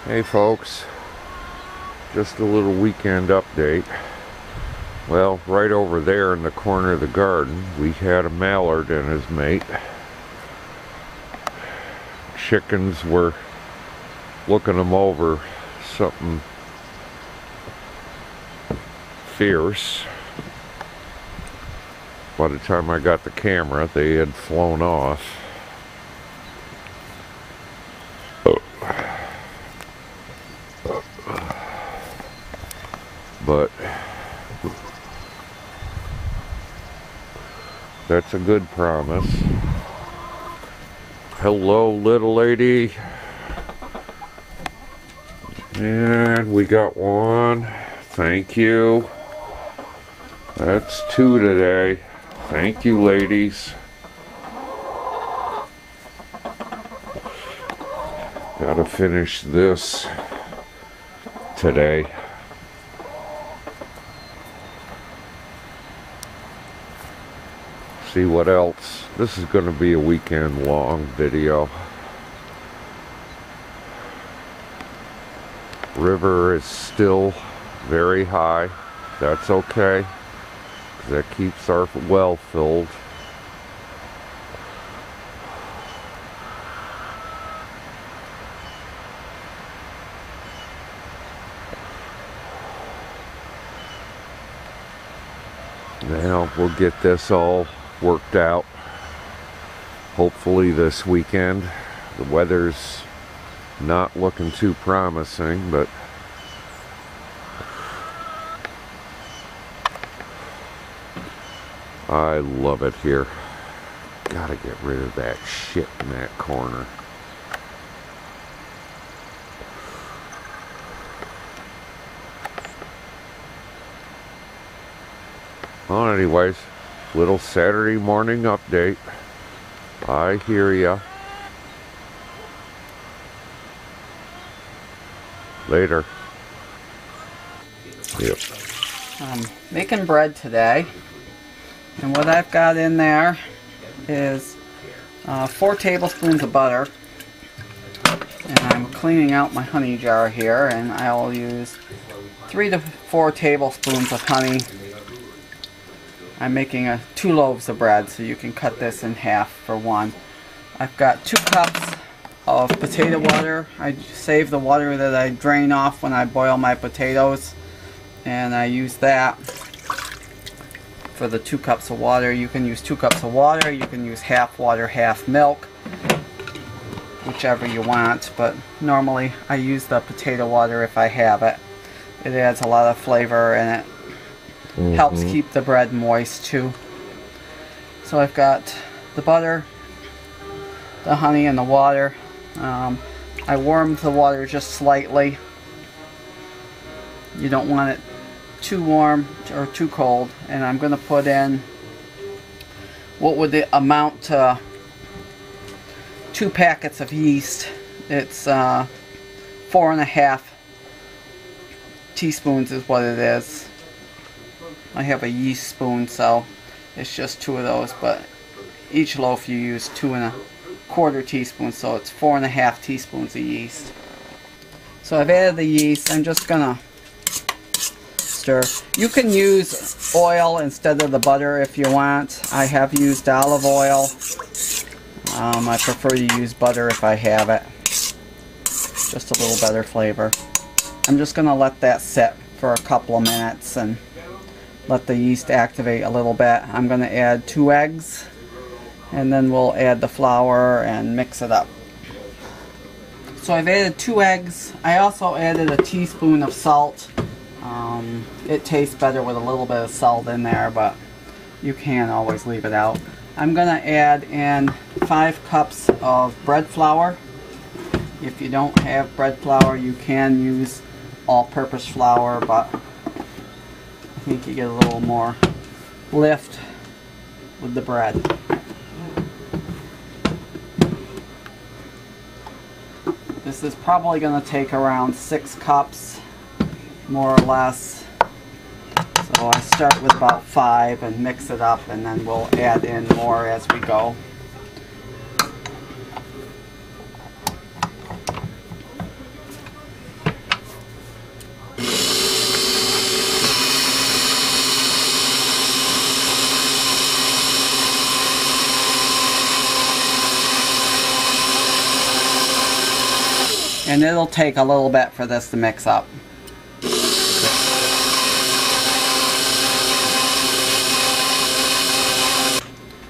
Hey folks, just a little weekend update. Well, right over there in the corner of the garden, we had a mallard and his mate. Chickens were looking them over, something fierce. By the time I got the camera, they had flown off. But that's a good promise. Hello, little lady. And we got one. Thank you. That's two today. Thank you, ladies. Gotta finish this today. See what else. This is going to be a weekend long video. River is still very high. That's okay, 'cause that keeps our well filled. Now we'll get this all worked out hopefully this weekend. The weather's not looking too promising, but I love it here. Gotta get rid of that shit in that corner. Well, anyways, little Saturday morning update. I hear ya. Later. Yep. I'm making bread today, and what I've got in there is 4 tablespoons of butter, and I'm cleaning out my honey jar here, and I'll use 3 to 4 tablespoons of honey. I'm making 2 loaves of bread, so you can cut this in half for one. I've got 2 cups of potato water. I save the water that I drain off when I boil my potatoes, and I use that for the 2 cups of water. You can use 2 cups of water, you can use half water, half milk, whichever you want, but normally I use the potato water if I have it. It adds a lot of flavor and it helps keep the bread moist too. So I've got the butter, the honey, and the water. I warmed the water just slightly. You don't want it too warm or too cold. And I'm going to put in what would amount to 2 packets of yeast. It's 4.5 teaspoons is what it is. I have a yeast spoon, so it's just 2 of those, but each loaf you use 2.25 teaspoons, so it's 4.5 teaspoons of yeast. So I've added the yeast. I'm just gonna stir. You can use oil instead of the butter if you want. I have used olive oil. I prefer to use butter if I have it. Just a little better flavor. I'm just gonna let that sit for a couple of minutes and let the yeast activate a little bit. I'm going to add 2 eggs, and then we'll add the flour and mix it up. So I've added 2 eggs. I also added a teaspoon of salt. It tastes better with a little bit of salt in there, but you can always leave it out. I'm going to add in 5 cups of bread flour. If you don't have bread flour, you can use all-purpose flour, but I think you get a little more lift with the bread. This is probably going to take around 6 cups, more or less. So I start with about 5 and mix it up, and then we'll add in more as we go. And it'll take a little bit for this to mix up.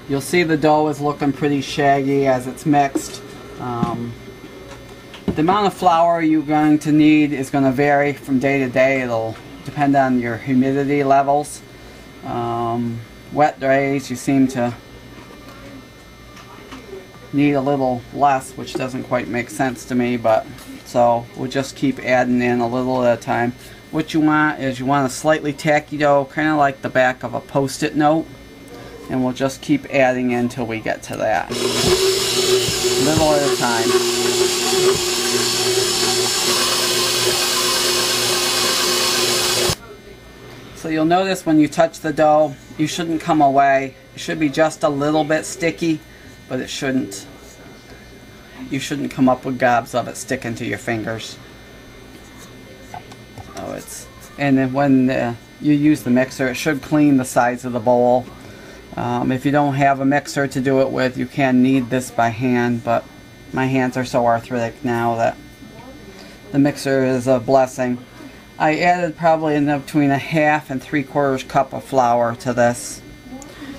You'll see the dough is looking pretty shaggy as it's mixed. The amount of flour you're going to need is going to vary from day to day. It'll depend on your humidity levels. Wet days you seem to need a little less, which doesn't quite make sense to me, but so we'll just keep adding in a little at a time. What you want is you want a slightly tacky dough, kind of like the back of a post-it note, and we'll just keep adding in until we get to that. Little at a time. So you'll notice when you touch the dough, you shouldn't come away. It should be just a little bit sticky, but it shouldn't. You shouldn't come up with gobs of it sticking to your fingers. So and then when you use the mixer, it should clean the sides of the bowl. If you don't have a mixer to do it with, you can knead this by hand, but my hands are so arthritic now that the mixer is a blessing. I added probably in between 1/2 and 3/4 cup of flour to this.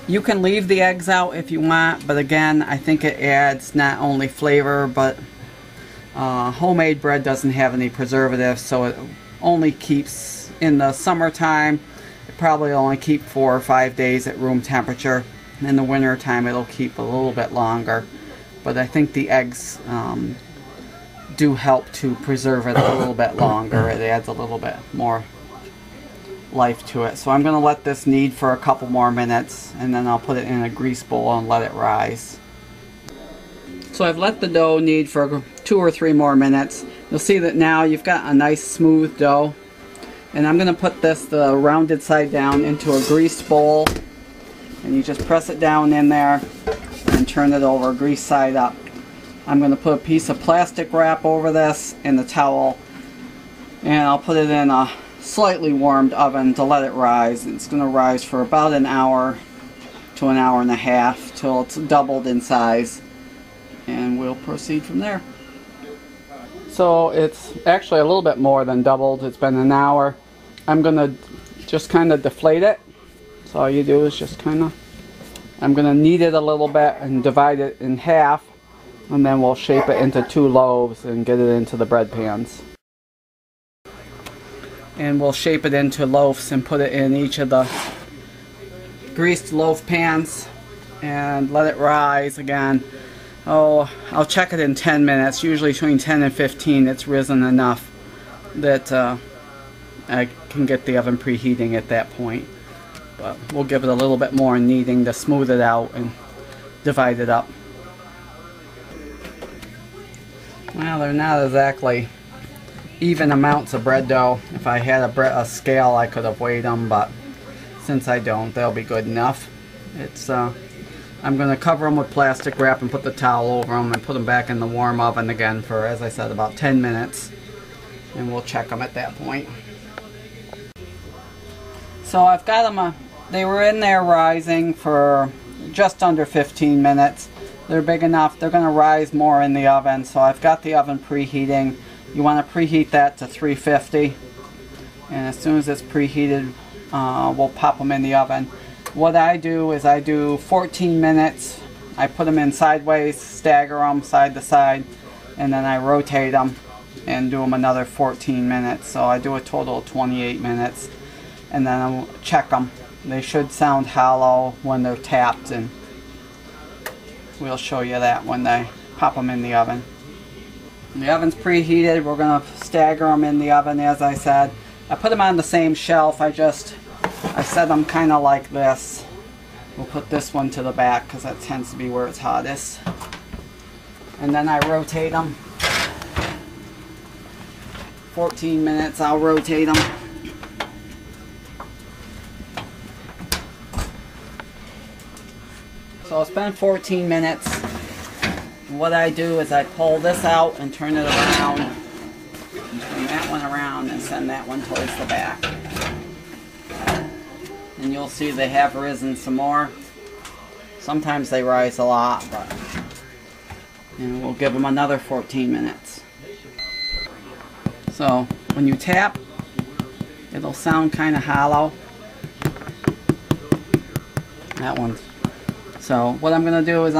You can leave the eggs out if you want, but again, I think it adds not only flavor, but homemade bread doesn't have any preservatives, so it only keeps, in the summertime, it probably only keep 4 or 5 days at room temperature. In the winter time, it'll keep a little bit longer, but I think the eggs do help to preserve it a little bit longer. It adds a little bit more life to it. So I'm going to let this knead for a couple more minutes, and then I'll put it in a grease bowl and let it rise. So I've let the dough knead for 2 or 3 more minutes. You'll see that now you've got a nice smooth dough. And I'm going to put this, the rounded side down, into a greased bowl. And you just press it down in there and turn it over, grease side up. I'm going to put a piece of plastic wrap over this and the towel. And I'll put it in a slightly warmed oven to let it rise. It's going to rise for about an hour to an hour and a half till it's doubled in size. And we'll proceed from there. So it's actually a little bit more than doubled. It's been an hour. I'm going to just kind of deflate it. So all you do is just kind of, I'm going to knead it a little bit and divide it in half. And then we'll shape it into 2 loaves and get it into the bread pans. And we'll shape it into loaves and put it in each of the greased loaf pans and let it rise again. Oh, I'll check it in 10 minutes. Usually between 10 and 15 it's risen enough that I can get the oven preheating at that point. But we'll give it a little bit more kneading to smooth it out and divide it up. Well, they're not exactly even amounts of bread dough. If I had a scale, I could have weighed them, but since I don't, they'll be good enough. I'm going to cover them with plastic wrap and put the towel over them and put them back in the warm oven again for, as I said, about 10 minutes. And we'll check them at that point. So I've got them, they were in there rising for just under 15 minutes. They're big enough. They're going to rise more in the oven. So I've got the oven preheating. You want to preheat that to 350. And as soon as it's preheated, we'll pop them in the oven. What I do is I do 14 minutes. I put them in sideways, stagger them side to side, and then I rotate them and do them another 14 minutes. So I do a total of 28 minutes. And then I'll check them. They should sound hollow when they're tapped, and we'll show you that when they pop them in the oven. When the oven's preheated, we're going to stagger them in the oven, as I said. I put them on the same shelf. I set them kind of like this. We'll put this one to the back because that tends to be where it's hottest. And then I rotate them. 14 minutes I'll rotate them. So it's been 14 minutes. What I do is I pull this out and turn it around. Turn that one around and send that one towards the back. And you'll see they have risen some more. Sometimes they rise a lot, but and we'll give them another 14 minutes. So when you tap, it'll sound kind of hollow. That one's. So what I'm going to do is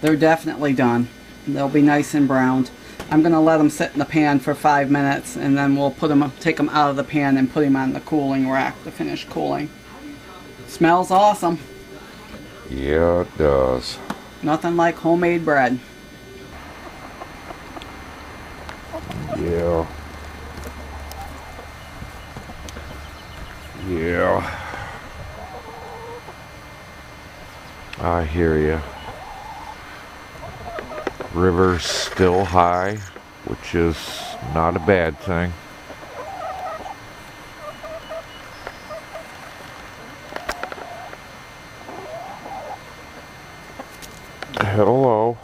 they're definitely done. They'll be nice and browned. I'm going to let them sit in the pan for 5 minutes, and then we'll take them out of the pan and put them on the cooling rack to finish cooling. Smells awesome. Yeah, it does. Nothing like homemade bread. Yeah. Yeah. I hear you. River's still high, which is not a bad thing. Hello.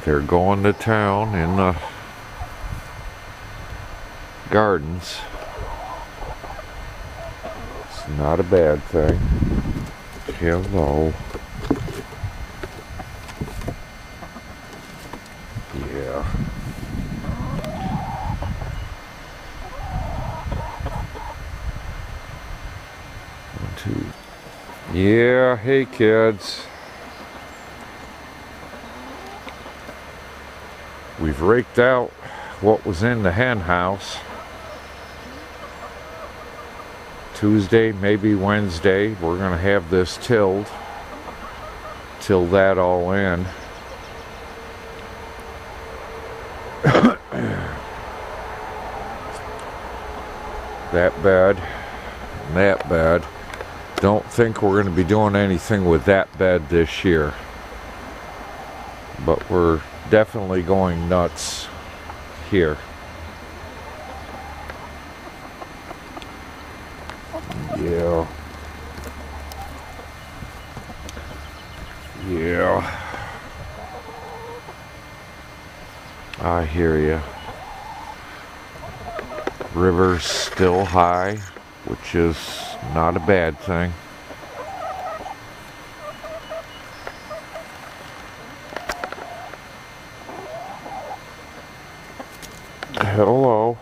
They're going to town in the gardens. It's not a bad thing. Hello. Yeah. One, two. Yeah, hey kids. We've raked out what was in the hen house. Tuesday, maybe Wednesday, we're gonna have this tilled. Till that all in. That bed, and that bed. Don't think we're gonna be doing anything with that bed this year. But we're definitely going nuts here. Yeah. Yeah. I hear you. River's still high, which is not a bad thing. Hello.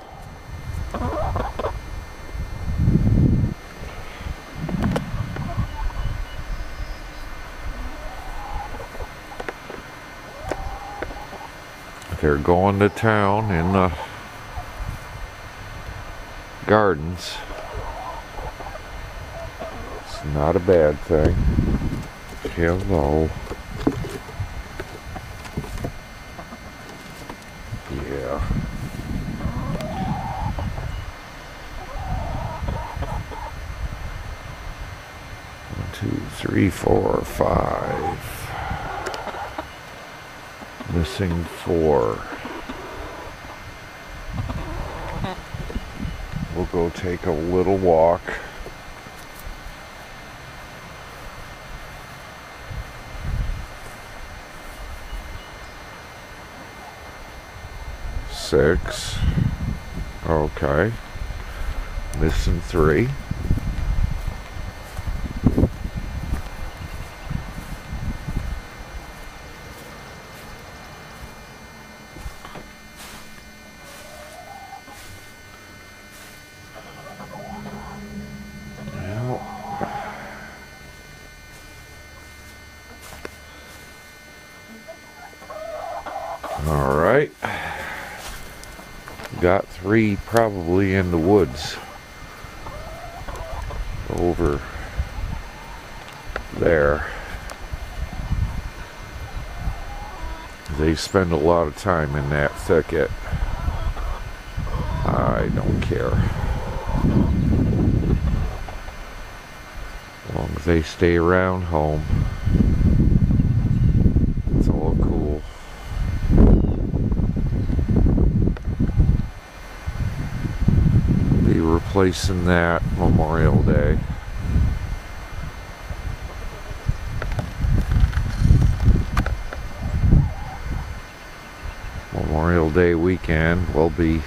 They're going to town in the gardens. It's not a bad thing. Hello. Yeah. 1, 2, 3, 4, 5. Missing 4. We'll go take a little walk. Six. Okay. Missing 3. All right. Got 3 probably in the woods over there. They spend a lot of time in that thicket. I don't care. As long as they stay around home, it's all cool. Be replacing that Memorial Day. Memorial Day weekend, we'll be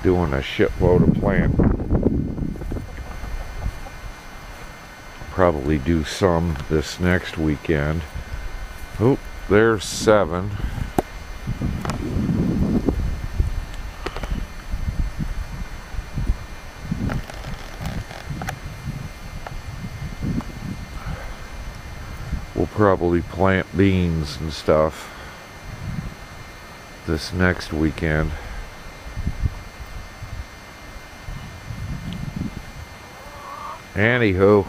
doing a shitload of planting. probably do some this next weekend. Oh, there's 7. We'll probably plant beans and stuff this next weekend. Anywho,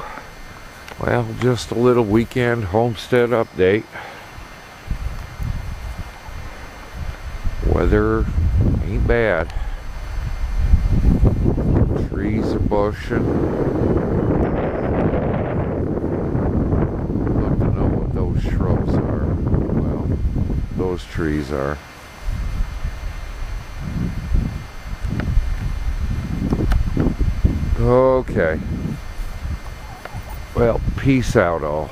well, just a little weekend homestead update. Weather ain't bad. Trees are bushing. I'd like to know what those shrubs are. Well, those trees are. Okay. Well, peace out all.